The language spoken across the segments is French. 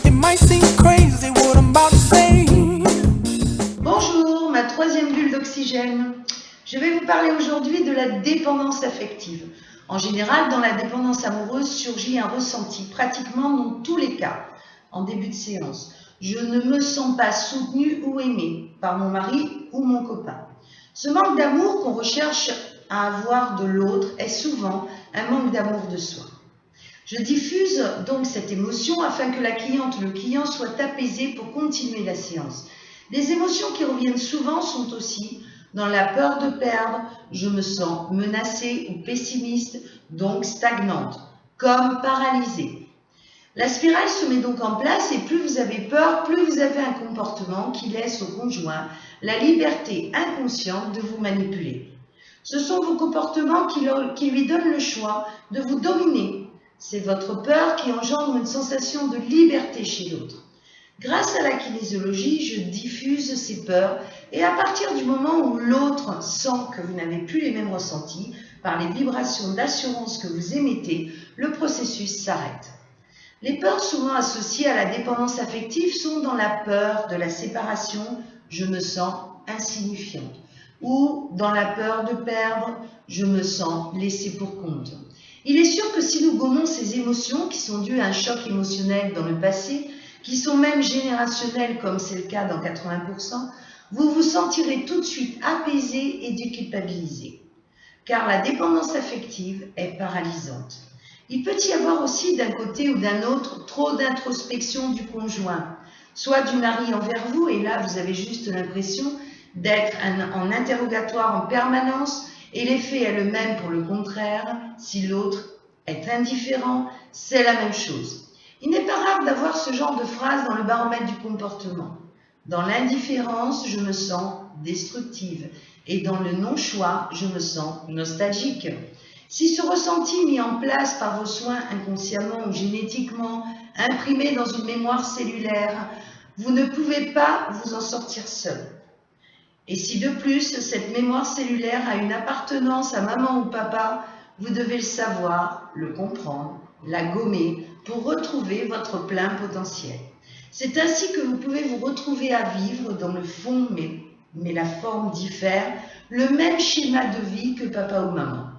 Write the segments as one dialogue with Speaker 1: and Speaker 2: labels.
Speaker 1: It might seem crazy what I'm about to say.
Speaker 2: Bonjour, ma troisième bulle d'oxygène. Je vais vous parler aujourd'hui de la dépendance affective. En général, dans la dépendance amoureuse surgit un ressenti, pratiquement dans tous les cas, en début de séance. Je ne me sens pas soutenue ou aimée par mon mari ou mon copain. Ce manque d'amour qu'on recherche à avoir de l'autre est souvent un manque d'amour de soi. Je diffuse donc cette émotion afin que la cliente ou le client soit apaisé pour continuer la séance. Les émotions qui reviennent souvent sont aussi dans la peur de perdre, je me sens menacée ou pessimiste, donc stagnante, comme paralysée. La spirale se met donc en place et plus vous avez peur, plus vous avez un comportement qui laisse au conjoint la liberté inconsciente de vous manipuler. Ce sont vos comportements qui lui donnent le choix de vous dominer. C'est votre peur qui engendre une sensation de liberté chez l'autre. Grâce à la kinésiologie, je diffuse ces peurs et à partir du moment où l'autre sent que vous n'avez plus les mêmes ressentis, par les vibrations d'assurance que vous émettez, le processus s'arrête. Les peurs souvent associées à la dépendance affective sont dans la peur de la séparation, je me sens insignifiante, ou dans la peur de perdre, je me sens laissée pour compte. Il est sûr que si nous gommons ces émotions qui sont dues à un choc émotionnel dans le passé, qui sont même générationnelles comme c'est le cas dans 80%, vous vous sentirez tout de suite apaisé et déculpabilisé. Car la dépendance affective est paralysante. Il peut y avoir aussi d'un côté ou d'un autre trop d'introspection du conjoint, soit du mari envers vous, et là vous avez juste l'impression d'être en interrogatoire en permanence, et l'effet est le même pour le contraire. Si l'autre est indifférent, c'est la même chose. Il n'est pas rare d'avoir ce genre de phrase dans le baromètre du comportement. Dans l'indifférence, je me sens destructive, et dans le non-choix, je me sens nostalgique. Si ce ressenti mis en place par vos soins inconsciemment ou génétiquement, imprimé dans une mémoire cellulaire, vous ne pouvez pas vous en sortir seul. Et si de plus, cette mémoire cellulaire a une appartenance à maman ou papa, vous devez le savoir, le comprendre, la gommer pour retrouver votre plein potentiel. C'est ainsi que vous pouvez vous retrouver à vivre dans le fond, mais la forme diffère, le même schéma de vie que papa ou maman.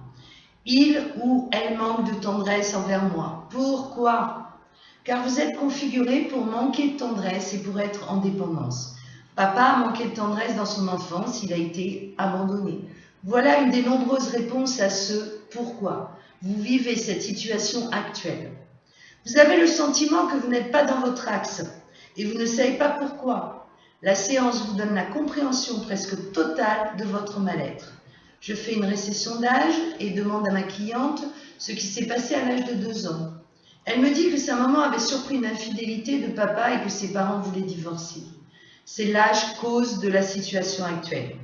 Speaker 2: Il ou elle manque de tendresse envers moi. Pourquoi ? Car vous êtes configuré pour manquer de tendresse et pour être en dépendance. Papa a manqué de tendresse dans son enfance, il a été abandonné. Voilà une des nombreuses réponses à ce pourquoi vous vivez cette situation actuelle. Vous avez le sentiment que vous n'êtes pas dans votre axe et vous ne savez pas pourquoi. La séance vous donne la compréhension presque totale de votre mal-être. Je fais une récession d'âge et demande à ma cliente ce qui s'est passé à l'âge de 2 ans. Elle me dit que sa maman avait surpris une infidélité de papa et que ses parents voulaient divorcer. C'est l'âge cause de la situation actuelle.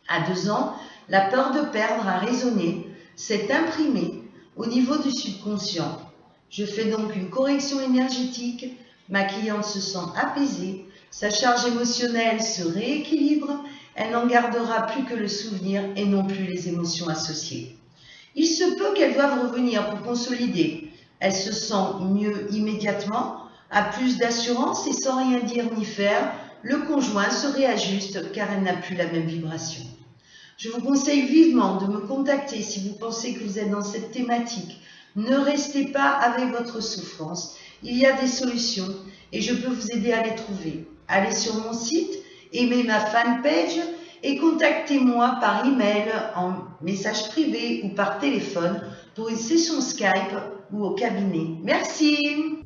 Speaker 2: À 2 ans, la peur de perdre a résonné, s'est imprimée au niveau du subconscient. Je fais donc une correction énergétique, ma cliente se sent apaisée, sa charge émotionnelle se rééquilibre, elle n'en gardera plus que le souvenir et non plus les émotions associées. Il se peut qu'elle doive revenir pour consolider. Elle se sent mieux immédiatement, a plus d'assurance et sans rien dire ni faire, le conjoint se réajuste car elle n'a plus la même vibration. Je vous conseille vivement de me contacter si vous pensez que vous êtes dans cette thématique. Ne restez pas avec votre souffrance. Il y a des solutions et je peux vous aider à les trouver. Allez sur mon site, aimez ma fanpage et contactez-moi par email, en message privé ou par téléphone pour une session Skype ou au cabinet. Merci.